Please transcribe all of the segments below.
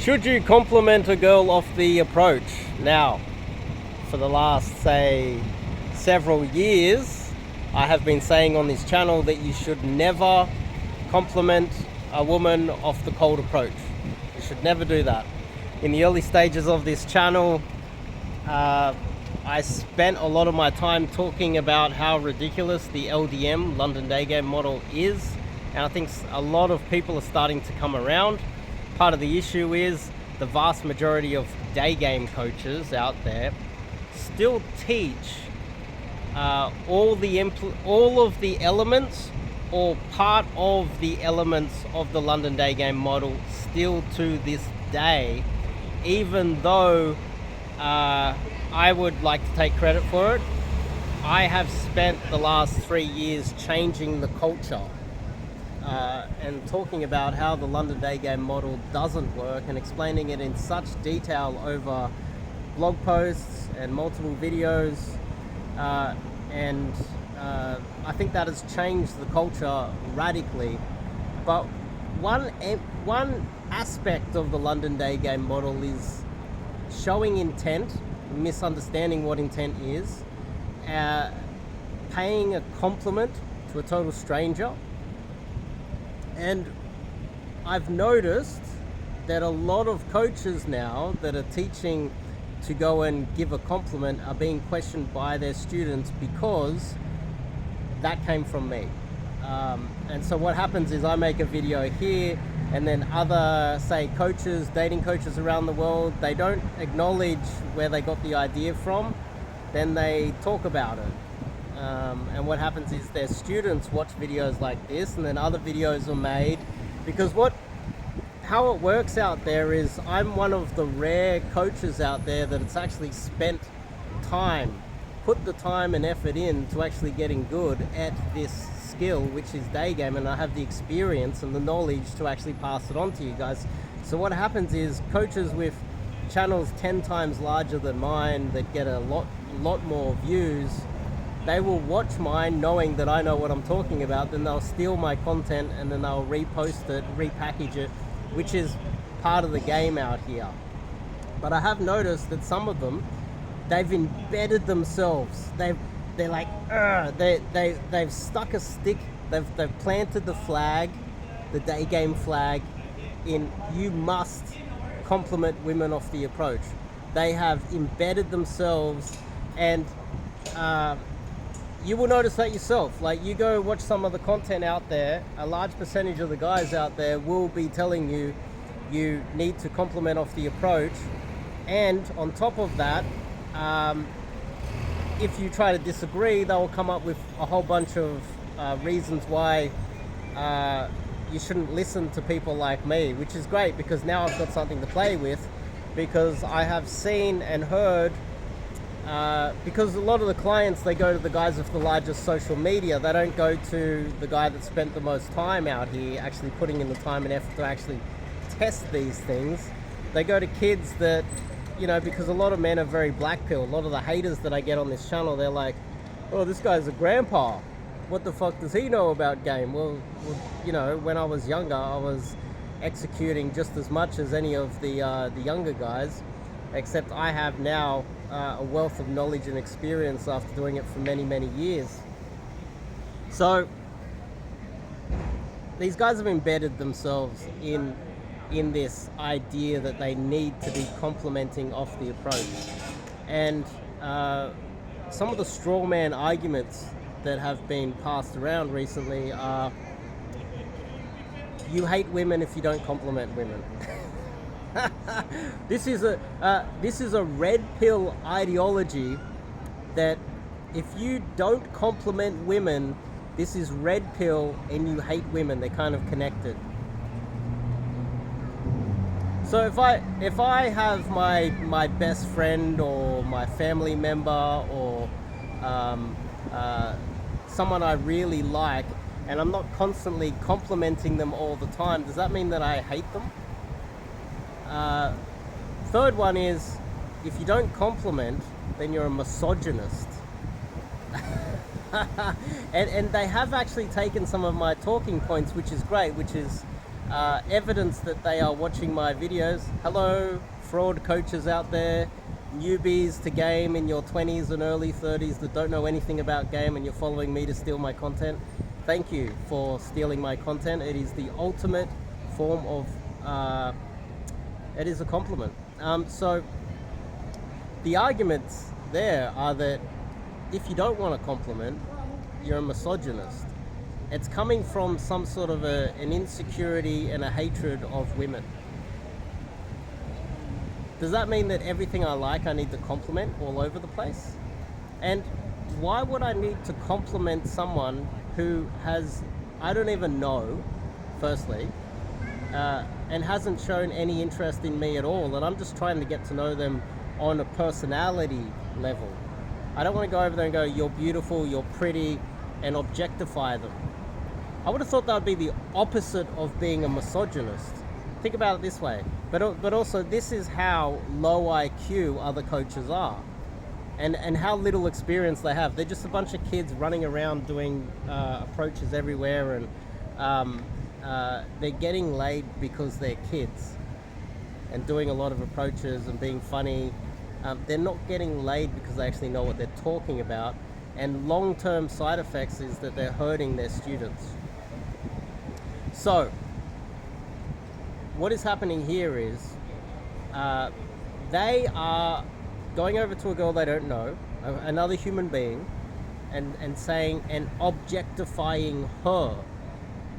Should you compliment a girl off the approach? Now, for the last, say, several years, I have been saying on this channel that you should never compliment a woman off the cold approach. You should never do that. In the early stages of this channel, I spent a lot of my time talking about how ridiculous the LDM, London Day Game model is, and I think a lot of people are starting to come around. Part of the issue is the vast majority of day game coaches out there still teach all of the elements or part of the elements of the London Day Game model still to this day, even though I would like to take credit for it. I have spent the last 3 years changing the culture and talking about how the London Day Game model doesn't work and explaining it in such detail over blog posts and multiple videos, and I think that has changed the culture radically. But one aspect of the London Day Game model is showing intent, misunderstanding what intent is, paying a compliment to a total stranger. And I've noticed that a lot of coaches now that are teaching to go and give a compliment are being questioned by their students because that came from me. And so what happens is I make a video here, and then other, say, coaches, dating coaches around the world, they don't acknowledge where they got the idea from, then they talk about it. And what happens is their students watch videos like this, and then other videos are made, because how it works out there is I'm one of the rare coaches out there that it's actually spent time, put the time and effort in to actually getting good at this skill, which is day game, and I have the experience and the knowledge to actually pass it on to you guys. So what happens is coaches with channels 10 times larger than mine that get a lot more views, they will watch mine knowing that I know what I'm talking about, then they'll steal my content and then they'll repost it, repackage it, which is part of the game out here. But I have noticed that some of them, they've embedded themselves. They're like, they've stuck a stick, they've planted the flag, the day game flag, in you must compliment women off the approach. They have embedded themselves, and you will notice that yourself. Like, you go watch some of the content out there, a large percentage of the guys out there will be telling you you need to compliment off the approach, and on top of that, if you try to disagree, they'll come up with a whole bunch of reasons why you shouldn't listen to people like me, which is great because now I've got something to play with, because I have seen and heard, because a lot of the clients, they go to the guys with the largest social media. They don't go to the guy that spent the most time out here actually putting in the time and effort to actually test these things. They go to kids that, because a lot of men are very black pill. A lot of the haters that I get on this channel, they're like, oh, this guy's a grandpa. What the fuck does he know about game? Well, when I was younger, I was executing just as much as any of the younger guys, except I have now a wealth of knowledge and experience after doing it for many, many years. So these guys have embedded themselves in this idea that they need to be complimenting off the approach. And some of the straw man arguments that have been passed around recently are, you hate women if you don't compliment women. This is a red pill ideology that if you don't compliment women, this is red pill and you hate women. They're kind of connected. So if I have my best friend or my family member or someone I really like, and I'm not constantly complimenting them all the time, does that mean that I hate them? Third one is, if you don't compliment, then you're a misogynist. and they have actually taken some of my talking points, which is great, which is evidence that they are watching my videos. Hello, fraud coaches out there, newbies to game in your 20s and early 30s that don't know anything about game, and you're following me to steal my content. Thank you for stealing my content. It is the ultimate form of, it is a compliment. So the arguments there are that if you don't want a compliment, you're a misogynist. It's coming from some sort of an insecurity and a hatred of women. Does that mean that everything I like I need to compliment all over the place? And why would I need to compliment someone who has, I don't even know, firstly, and hasn't shown any interest in me at all, and I'm just trying to get to know them on a personality level? I don't want to go over there and go, you're beautiful, you're pretty, and objectify them. I would have thought that would be the opposite of being a misogynist. Think about it this way. But also, this is how low IQ other coaches are, and how little experience they have. They're just a bunch of kids running around doing approaches everywhere, and they're getting laid because they're kids and doing a lot of approaches and being funny. They're not getting laid because they actually know what they're talking about, and long-term side effects is that they're hurting their students. So what is happening here is they are going over to a girl they don't know, another human being, and saying and objectifying her,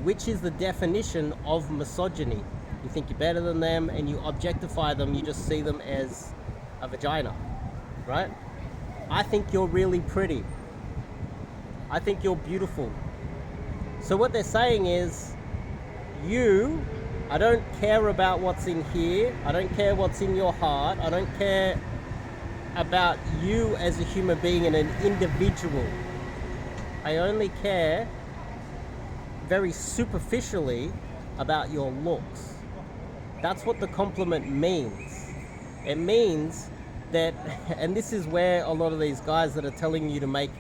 which is the definition of misogyny. You think you're better than them and you objectify them, you just see them as a vagina, right? I think you're really pretty. I think you're beautiful. So what they're saying is, I don't care about what's in here. I don't care what's in your heart. I don't care about you as a human being and an individual. I only care very superficially about your looks. That's what the compliment means. It means that, and this is where a lot of these guys that are telling you to make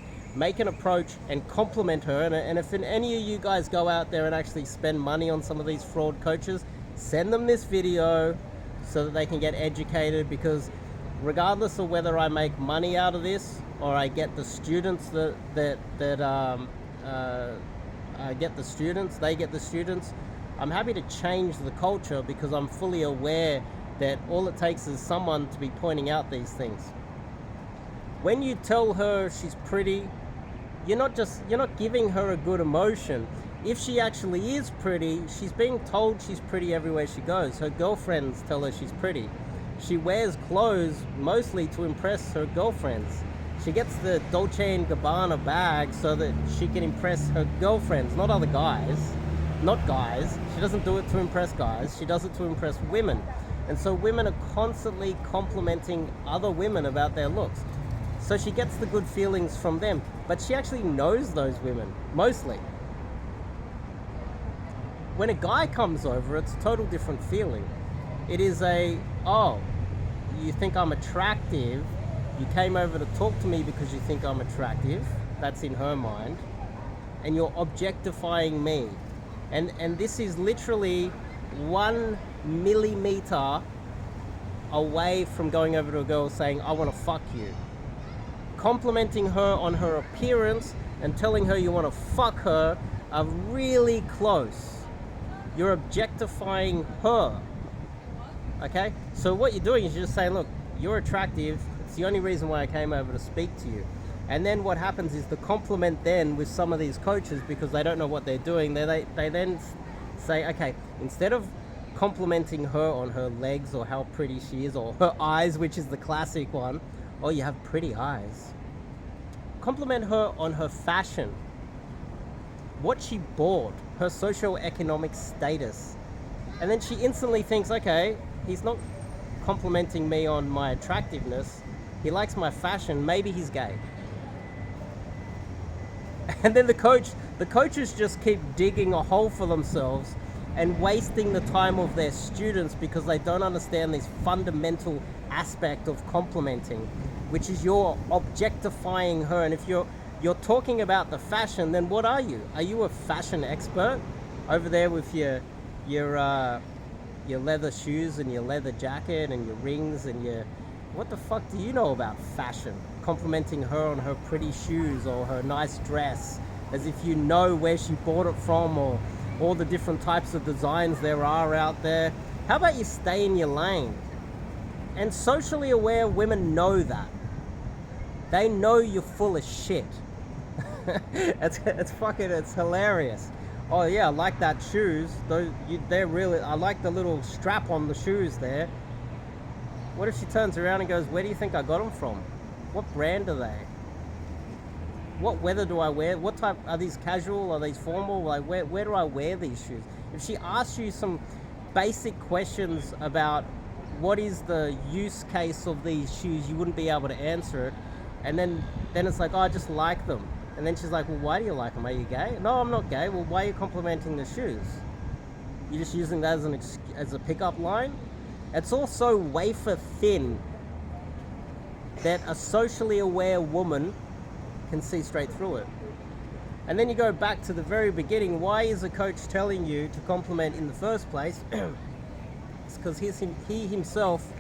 an approach and compliment her, and if any of you guys go out there and actually spend money on some of these fraud coaches, send them this video so that they can get educated, because regardless of whether I make money out of this or I get the students they get the students, I'm happy to change the culture, because I'm fully aware that all it takes is someone to be pointing out these things. When you tell her she's pretty, you're not giving her a good emotion. If she actually is pretty, she's being told she's pretty everywhere she goes. Her girlfriends tell her she's pretty. She wears clothes mostly to impress her girlfriends. She gets the Dolce & Gabbana bag so that she can impress her girlfriends, not other guys. Not guys. She doesn't do it to impress guys. She does it to impress women. And so women are constantly complimenting other women about their looks. So she gets the good feelings from them, but she actually knows those women, mostly. When a guy comes over, it's a total different feeling. It is oh, you think I'm attractive, you came over to talk to me because you think I'm attractive, that's in her mind, and you're objectifying me. And this is literally 1 millimeter away from going over to a girl saying, I want to fuck you. Complimenting her on her appearance and telling her you want to fuck her are really close. You're objectifying her. Okay? So what you're doing is you're just saying, look, you're attractive. It's the only reason why I came over to speak to you. And then what happens is the compliment then with some of these coaches, because they don't know what they're doing, they then say, okay, instead of complimenting her on her legs or how pretty she is, or her eyes, which is the classic one, oh, you have pretty eyes. Compliment her on her fashion, what she bought, her socioeconomic status. And then she instantly thinks, okay, he's not complimenting me on my attractiveness. He likes my fashion. Maybe he's gay. And then the coaches just keep digging a hole for themselves and wasting the time of their students because they don't understand this fundamental aspect of complimenting, which is you're objectifying her. And if you're talking about the fashion, then what are you? Are you a fashion expert over there with your your leather shoes and your leather jacket and your rings and your... What the fuck do you know about fashion? Complimenting her on her pretty shoes or her nice dress, as if you know where she bought it from or all the different types of designs there are out there. How about you stay in your lane? And socially aware women know that. They know you're full of shit. It's hilarious. Oh yeah, I like that shoes. They're really... I like the little strap on the shoes there. What if she turns around and goes, where do you think I got them from? What brand are they? What weather do I wear? What type... Are these casual? Are these formal? Like, where do I wear these shoes? If she asks you some basic questions about what is the use case of these shoes, you wouldn't be able to answer it. And then it's like, oh, I just like them. And then she's like, well, why do you like them? Are you gay? No, I'm not gay. Well, why are you complimenting the shoes? You're just using that as a pickup line? It's also wafer thin that a socially aware woman can see straight through it. And then you go back to the very beginning. Why is a coach telling you to compliment in the first place? It's because he himself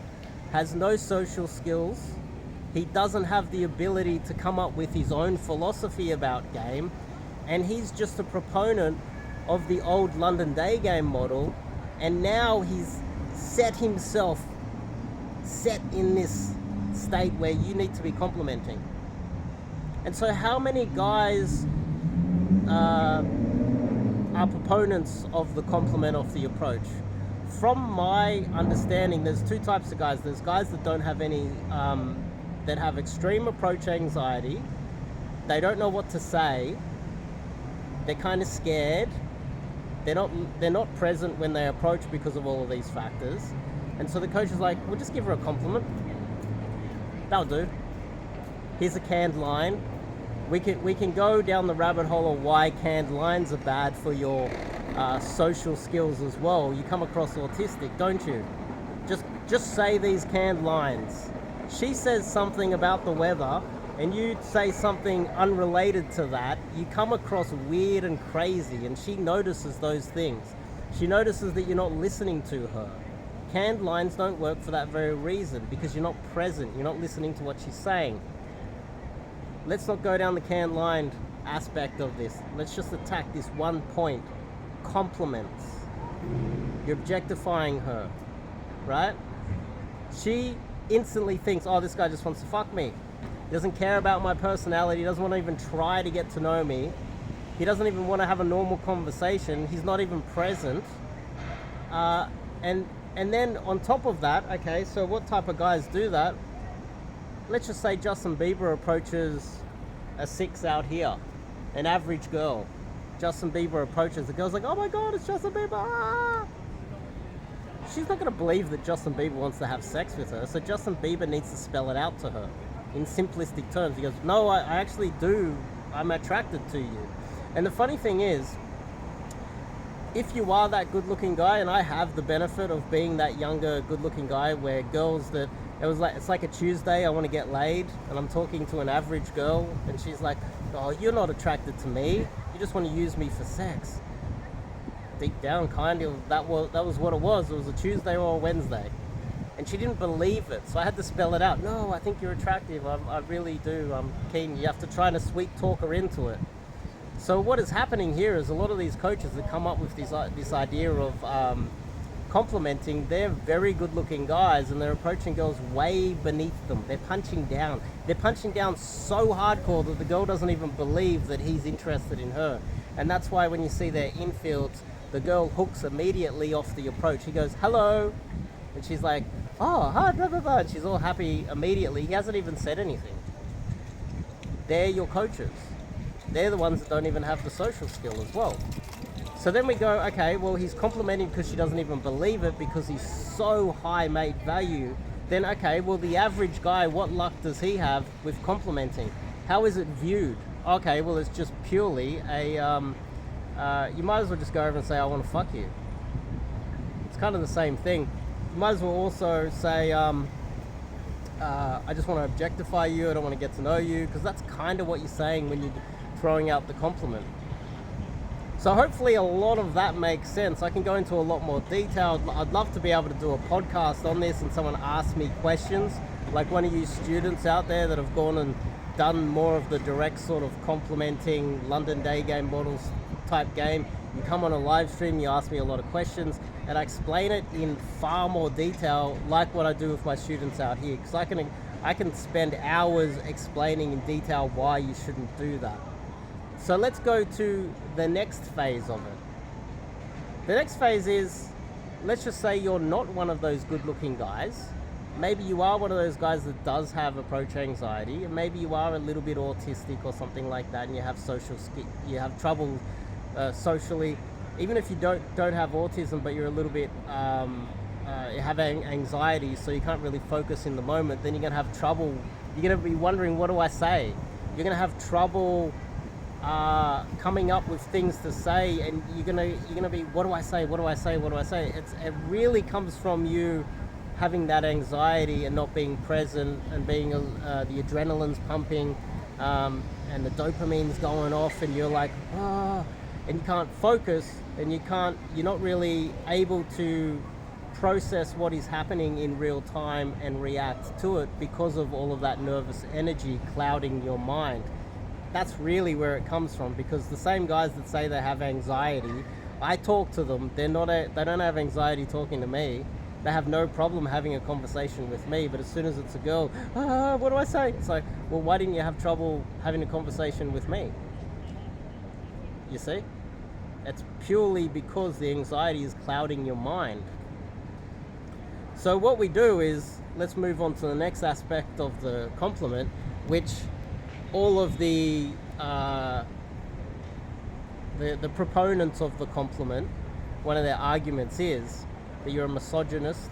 has no social skills. He doesn't have the ability to come up with his own philosophy about game, and he's just a proponent of the old London day game model, and now he's set himself in this state where you need to be complimenting. And so how many guys are proponents of the compliment of the approach? From my understanding, there's two types of guys. There's guys that don't have any that have extreme approach anxiety. They don't know what to say. They're kind of scared. They're not present when they approach because of all of these factors. And so the coach is like, well, just give her a compliment. That'll do. Here's a canned line. We can go down the rabbit hole of why canned lines are bad for your social skills as well. You come across autistic, don't you? Just say these canned lines. She says something about the weather and you say something unrelated to that, you come across weird and crazy, and she notices those things. She notices that you're not listening to her. Canned lines don't work for that very reason, because you're not present, you're not listening to what she's saying. Let's not go down the canned line aspect of this. Let's just attack this one point. Compliments. You're objectifying her, right? She instantly thinks, oh, this guy just wants to fuck me. He doesn't care about my personality. He doesn't want to even try to get to know me. He doesn't even want to have a normal conversation. He's not even present. And then on top of that, okay, so what type of guys do that? Let's just say Justin Bieber approaches a 6 out here, an average girl. Justin Bieber approaches, the girl's like, oh my God, it's Justin Bieber. Ah! She's not going to believe that Justin Bieber wants to have sex with her, so Justin Bieber needs to spell it out to her in simplistic terms. He goes, no, I actually do. I'm attracted to you. And the funny thing is, if you are that good-looking guy, and I have the benefit of being that younger, good-looking guy, where girls that, it's like a Tuesday, I want to get laid, and I'm talking to an average girl, and she's like, oh, you're not attracted to me. You just want to use me for sex. Deep down, kind of, that was what it was. It was a Tuesday or a Wednesday. And she didn't believe it, so I had to spell it out. No, I think you're attractive. I really do. I'm keen. You have to try to sweet talk her into it. So what is happening here is a lot of these coaches that come up with this idea of complimenting, they're very good-looking guys, and they're approaching girls way beneath them. They're punching down. They're punching down so hardcore that the girl doesn't even believe that he's interested in her. And that's why when you see their infields, the girl hooks immediately off the approach. He goes, hello. And she's like, oh, hi, blah, blah, blah. And she's all happy immediately. He hasn't even said anything. They're your coaches. They're the ones that don't even have the social skill as well. So then we go, okay, well, he's complimenting because she doesn't even believe it because he's so high mate value. Then, okay, well, the average guy, what luck does he have with complimenting? How is it viewed? Okay, well, it's just purely a... you might as well just go over and say, I want to fuck you. It's kind of the same thing. You might as well also say, I just want to objectify you, I don't want to get to know you, because that's kind of what you're saying when you're throwing out the compliment. So hopefully a lot of that makes sense. I can go into a lot more detail. I'd love to be able to do a podcast on this and someone ask me questions, like one of you students out there that have gone and done more of the direct sort of complementing London day game models type game. You come on a live stream, you ask me a lot of questions, and I explain it in far more detail, like what I do with my students out here, because I can spend hours explaining in detail why you shouldn't do that. So let's go to the next phase of it. The next phase is, let's just say you're not one of those good-looking guys. Maybe you are one of those guys that does have approach anxiety, and maybe you are a little bit autistic or something like that, and you have you have trouble socially. Even if you don't have autism, but you're a little bit you have anxiety, so you can't really focus in the moment, then you're gonna have trouble. You're gonna be wondering, what do I say? You're gonna have trouble coming up with things to say, and you're gonna be, what do I say? What do I say? What do I say? It really comes from you having that anxiety and not being present, and being the adrenaline's pumping, and the dopamine's going off, and you're like, and you can't focus, and you're not really able to process what is happening in real time and react to it because of all of that nervous energy clouding your mind. That's really where it comes from, because the same guys that say they have anxiety, I talk to them, they don't have anxiety talking to me. They have no problem having a conversation with me, but as soon as it's a girl, what do I say? It's like, well, why didn't you have trouble having a conversation with me? You see? It's purely because the anxiety is clouding your mind. So what we do is, let's move on to the next aspect of the compliment, which all of the proponents of the compliment, one of their arguments is that you're a misogynist.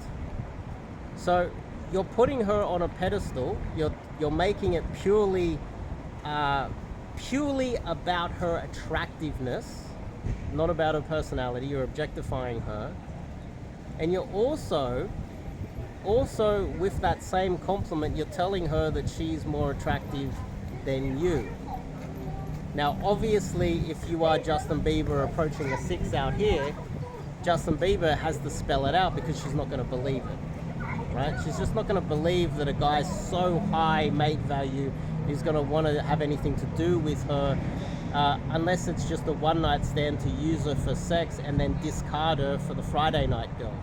So you're putting her on a pedestal. You're making it purely about her attractiveness, not about her personality. You're objectifying her, and you're also with that same compliment, you're telling her that she's more attractive than you. Now, obviously, if you are Justin Bieber approaching a 6 out here, Justin Bieber has to spell it out, because she's not going to believe it, right? She's just not going to believe that a guy so high mate value is going to want to have anything to do with her, unless it's just a one-night stand to use her for sex and then discard her for the Friday night girl.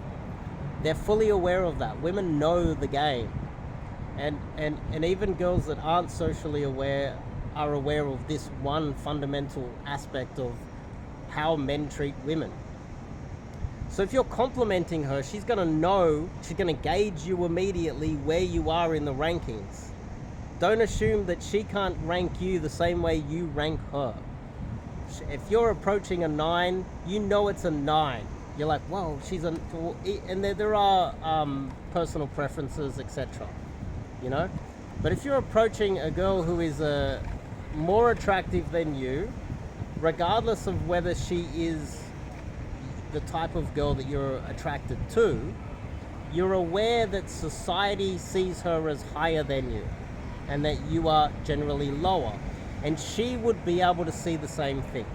They're fully aware of that. Women know the game. And even girls that aren't socially aware are aware of this one fundamental aspect of how men treat women. So if you're complimenting her, she's going to know, she's going to gauge you immediately where you are in the rankings. Don't assume that she can't rank you the same way you rank her. If you're approaching a 9, you know it's a 9. You're like, whoa, she's a... And there are personal preferences, etc. You know? But if you're approaching a girl who is more attractive than you, regardless of whether she is the type of girl that you're attracted to, you're aware that society sees her as higher than you, and that you are generally lower, and she would be able to see the same thing.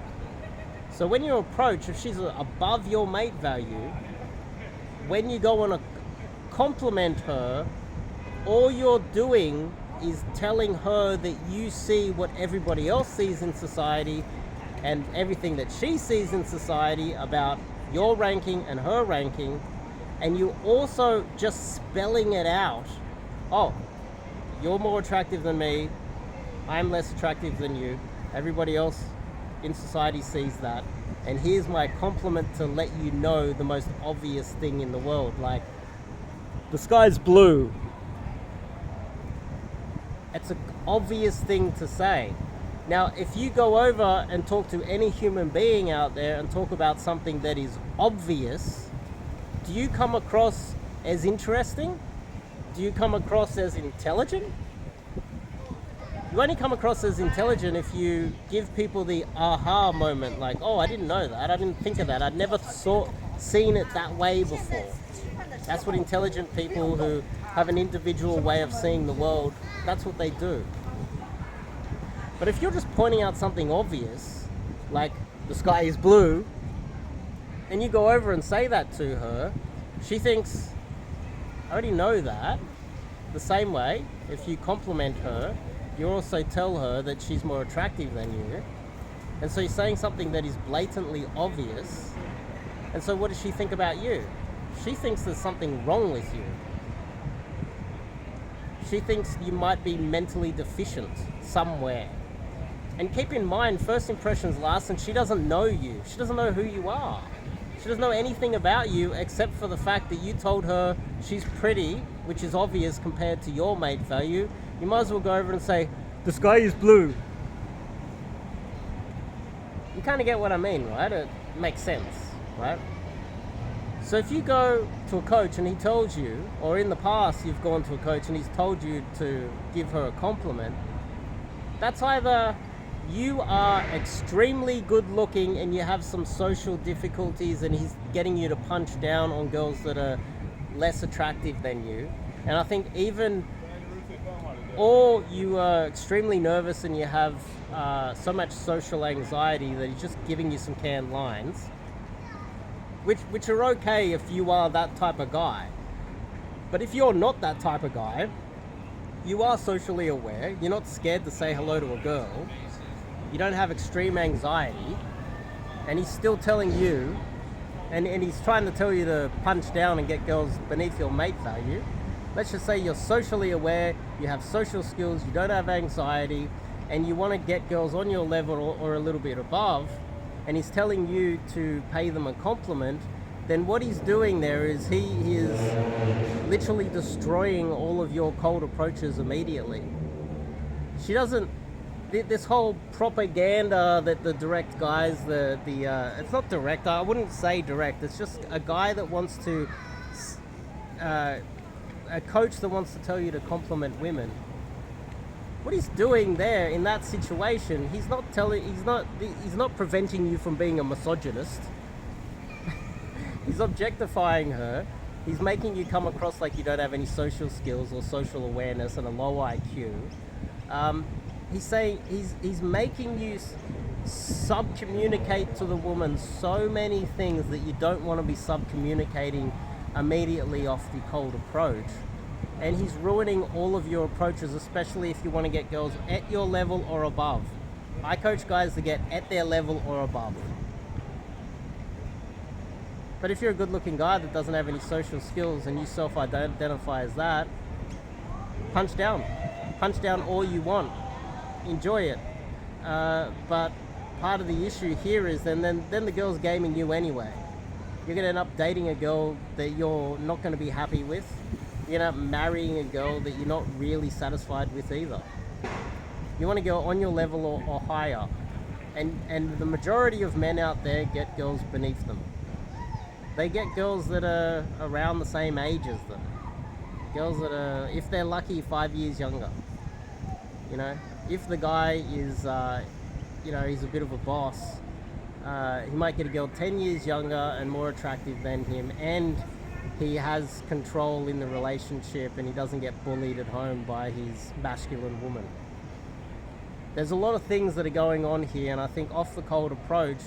So when you approach, if she's above your mate value, when you go on a compliment her, all you're doing is telling her that you see what everybody else sees in society, and everything that she sees in society about your ranking and her ranking, and you also just spelling it out. Oh, you're more attractive than me, I'm less attractive than you, everybody else in society sees that, and here's my compliment to let you know the most obvious thing in the world, like, the sky's blue. It's an obvious thing to say. Now, if you go over and talk to any human being out there and talk about something that is obvious, do you come across as interesting? Do you come across as intelligent? You only come across as intelligent if you give people the aha moment, like, oh, I didn't know that, I didn't think of that, I'd never seen it that way before. That's what intelligent people who have an individual way of seeing the world, that's what they do. But if you're just pointing out something obvious, like, the sky is blue, and you go over and say that to her, she thinks, I already know that. The same way, if you compliment her, you also tell her that she's more attractive than you. And so you're saying something that is blatantly obvious. And so what does she think about you? She thinks there's something wrong with you. She thinks you might be mentally deficient somewhere. And keep in mind, first impressions last, and she doesn't know you. She doesn't know who you are. She doesn't know anything about you except for the fact that you told her she's pretty, which is obvious compared to your mate value. You might as well go over and say, the sky is blue. You kind of get what I mean, right? It makes sense, right? So if you go to a coach and he tells you, or in the past you've gone to a coach and he's told you to give her a compliment, that's either you are extremely good looking and you have some social difficulties and he's getting you to punch down on girls that are less attractive than you. And I think or you are extremely nervous and you have so much social anxiety that he's just giving you some canned lines, which are okay if you are that type of guy. But if you're not that type of guy, you are socially aware, you're not scared to say hello to a girl, you don't have extreme anxiety, and he's still telling you, and he's trying to tell you to punch down and get girls beneath your mate value. Let's just say you're socially aware, you have social skills, you don't have anxiety, and you want to get girls on your level or a little bit above, and he's telling you to pay them a compliment, then what he's doing there is he is literally destroying all of your cold approaches immediately. She doesn't, this whole propaganda that the direct guys, it's not direct, I wouldn't say direct, it's just a guy that wants to, a coach that wants to tell you to compliment women. What he's doing there in that situation, he's not preventing you from being a misogynist. He's objectifying her. He's making you come across like you don't have any social skills or social awareness and a low IQ. He's saying he's making you sub-communicate to the woman so many things that you don't want to be sub-communicating immediately off the cold approach. And he's ruining all of your approaches, especially if you want to get girls at your level or above. I coach guys to get at their level or above. But if you're a good-looking guy that doesn't have any social skills and you self-identify as that, punch down. Punch down all you want. Enjoy it. But part of the issue here is then the girl's gaming you anyway. You're going to end up dating a girl that you're not going to be happy with. You're going to end up marrying a girl that you're not really satisfied with either. You want to go on your level or higher. And the majority of men out there get girls beneath them. They get girls that are around the same age as them. Girls that are, if they're lucky, 5 years younger. You know, if the guy is, he's a bit of a boss, he might get a girl 10 years younger and more attractive than him, and he has control in the relationship and he doesn't get bullied at home by his masculine woman. There's a lot of things that are going on here, and I think off the cold approach,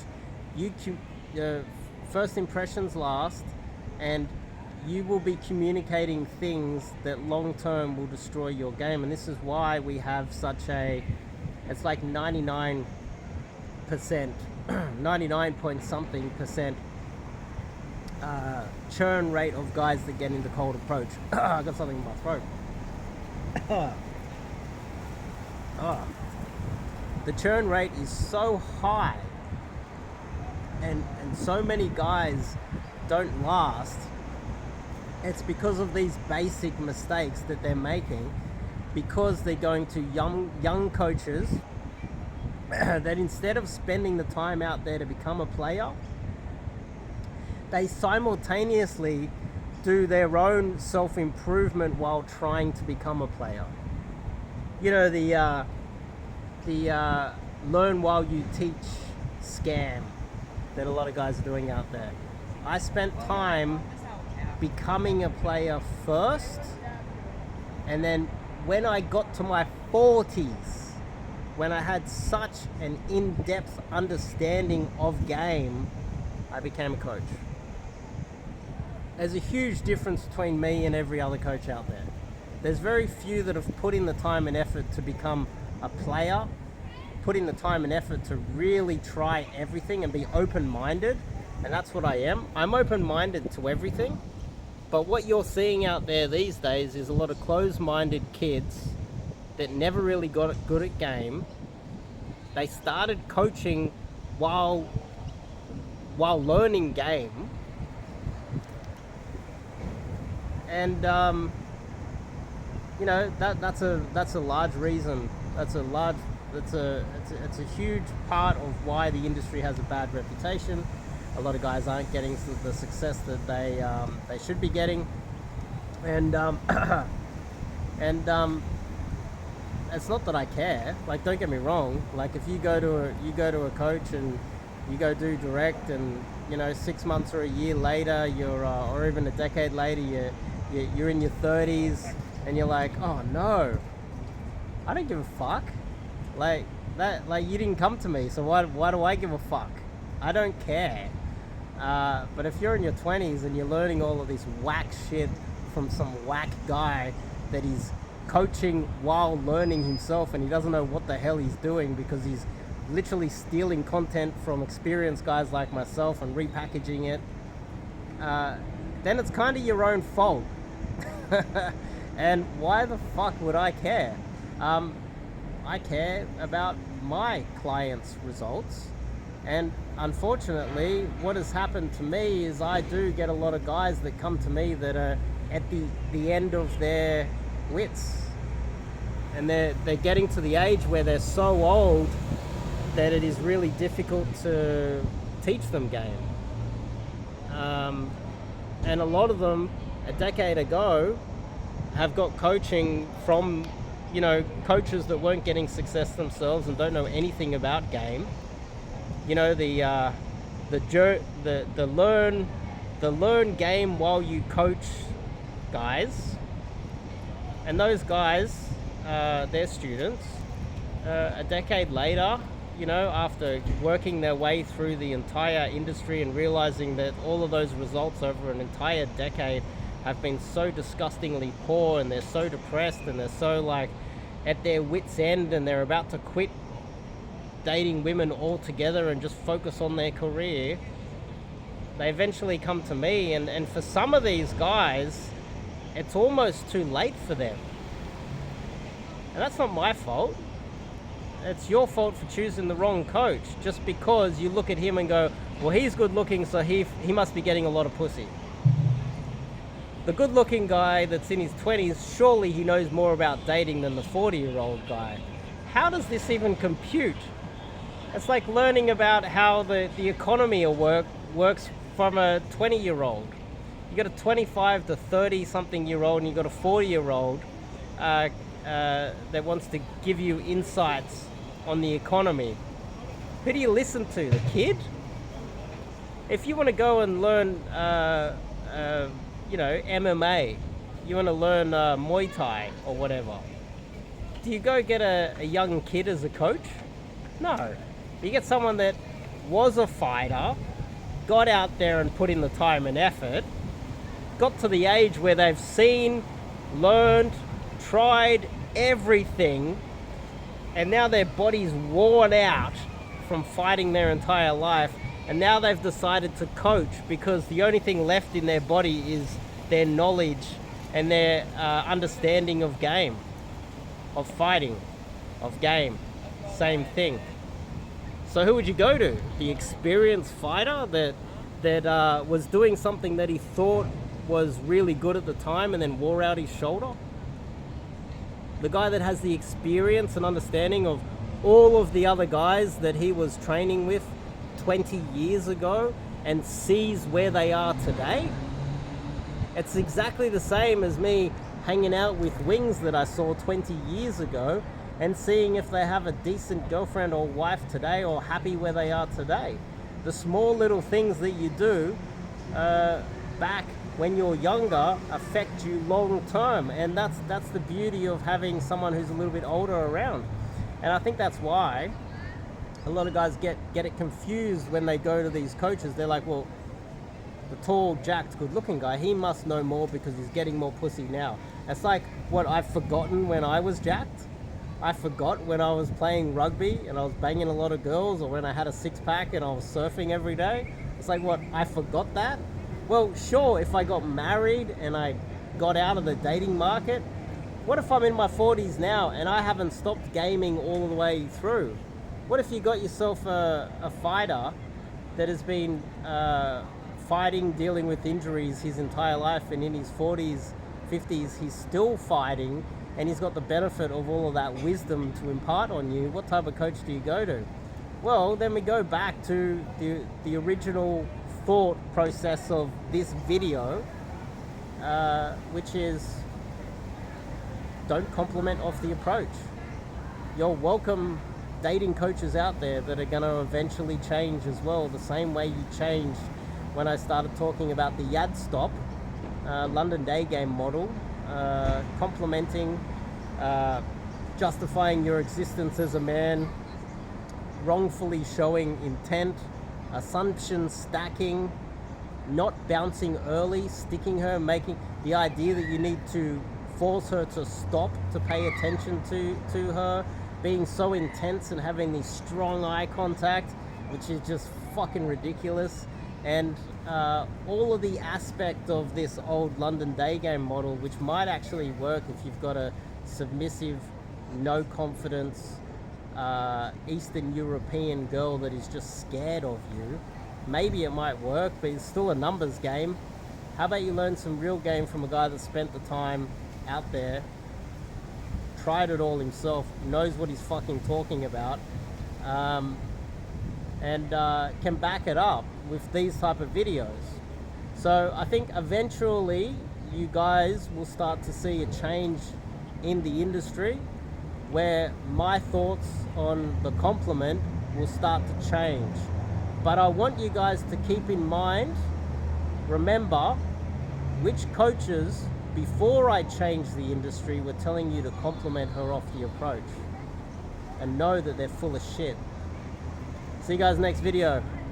first impressions last, and you will be communicating things that long term will destroy your game. And this is why we have such it's like 99%, 99 point something percent churn rate of guys that get into cold approach. I got something in my throat. The churn rate is so high, and so many guys don't last. It's because of these basic mistakes that they're making, because they're going to young coaches that instead of spending the time out there to become a player, they simultaneously do their own self-improvement while trying to become a player. You know, the learn while you teach scam that a lot of guys are doing out there. I spent time becoming a player first, and then when I got to my 40s, when I had such an in-depth understanding of game, I became a coach. There's a huge difference between me and every other coach out there. There's very few that have put in the time and effort to become a player, put in the time and effort to really try everything and be open-minded, and that's what I am. I'm open-minded to everything, but what you're seeing out there these days is a lot of closed-minded kids that never really got good at game. They started coaching while learning game, and that's a large reason. It's a huge part of why the industry has a bad reputation. A lot of guys aren't getting the success that they should be getting, and it's not that I care. Like, don't get me wrong. Like, if you go to a coach and you go do direct, and 6 months or a year later, or even a decade later, you're in your 30s, and you're like, oh no, I don't give a fuck. Like that, like, you didn't come to me, so why do I give a fuck? I don't care. But if you're in your 20s and you're learning all of this whack shit from some whack guy that he's coaching while learning himself, and he doesn't know what the hell he's doing because he's literally stealing content from experienced guys like myself and repackaging it, then it's kind of your own fault. And why the fuck would I care? I care about my clients' results, and unfortunately what has happened to me is I do get a lot of guys that come to me that are at the end of their wits, and they're getting to the age where they're so old that it is really difficult to teach them game. And a lot of them a decade ago have got coaching from coaches that weren't getting success themselves and don't know anything about game. The learn game while you coach guys, and those guys, they're students. A decade later, after working their way through the entire industry and realizing that all of those results over an entire decade have been so disgustingly poor, and they're so depressed, and they're so at their wits' end, and they're about to quit dating women altogether and just focus on their career, they eventually come to me, and for some of these guys, it's almost too late for them. And that's not my fault. It's your fault for choosing the wrong coach, just because you look at him and go, well, he's good looking, so he must be getting a lot of pussy. The good looking guy that's in his 20s, surely he knows more about dating than the 40-year-old guy. How does this even compute? It's like learning about how the economy works from a 20-year-old. You got a 25 to 30-something-year-old, and you got a 40-year-old that wants to give you insights on the economy. Who do you listen to? The kid? If you want to go and learn, MMA, you want to learn Muay Thai or whatever, do you go get a young kid as a coach? No. You get someone that was a fighter, got out there and put in the time and effort, got to the age where they've seen, learned, tried everything, and now their body's worn out from fighting their entire life, and now they've decided to coach because the only thing left in their body is their knowledge and their understanding of game, of fighting, of game. Same thing. So who would you go to? The experienced fighter that was doing something that he thought was really good at the time and then wore out his shoulder? The guy that has the experience and understanding of all of the other guys that he was training with 20 years ago and sees where they are today? It's exactly the same as me hanging out with wings that I saw 20 years ago and seeing if they have a decent girlfriend or wife today, or happy where they are today. The small little things that you do back when you're younger affect you long term, and that's the beauty of having someone who's a little bit older around. And I think that's why a lot of guys get it confused when they go to these coaches. They're like, well, the tall, jacked, good-looking guy, he must know more because he's getting more pussy now. It's like what I've forgotten when I was jacked. I forgot when I was playing rugby and I was banging a lot of girls, or when I had a six-pack and I was surfing every day. It's like, what, I forgot that? Well, sure, if I got married and I got out of the dating market, what if I'm in my 40s now and I haven't stopped gaming all the way through? What if you got yourself a fighter that has been fighting, dealing with injuries his entire life, and in his 40s, 50s, he's still fighting, and he's got the benefit of all of that wisdom to impart on you? What type of coach do you go to? Well, then we go back to the original thought process of this video, which is, don't compliment off the approach. You're welcome dating coaches out there that are going to eventually change as well, the same way you changed when I started talking about the Yad Stop London day game model, complimenting, justifying your existence as a man, wrongfully showing intent, assumption stacking, not bouncing early, sticking her, making the idea that you need to force her to stop to pay attention to her, being so intense and having this strong eye contact, which is just fucking ridiculous. And all of the aspect of this old London day game model, which might actually work if you've got a submissive, no confidence Eastern European girl that is just scared of you. Maybe it might work, but it's still a numbers game. How about you learn some real game from a guy that spent the time out there, tried it all himself, knows what he's fucking talking about, and can back it up with these type of videos. So I think eventually you guys will start to see a change in the industry, where my thoughts on the compliment will start to change. But I want you guys to keep in mind, remember, which coaches before I changed the industry were telling you to compliment her off the approach, and know that they're full of shit. See you guys next video.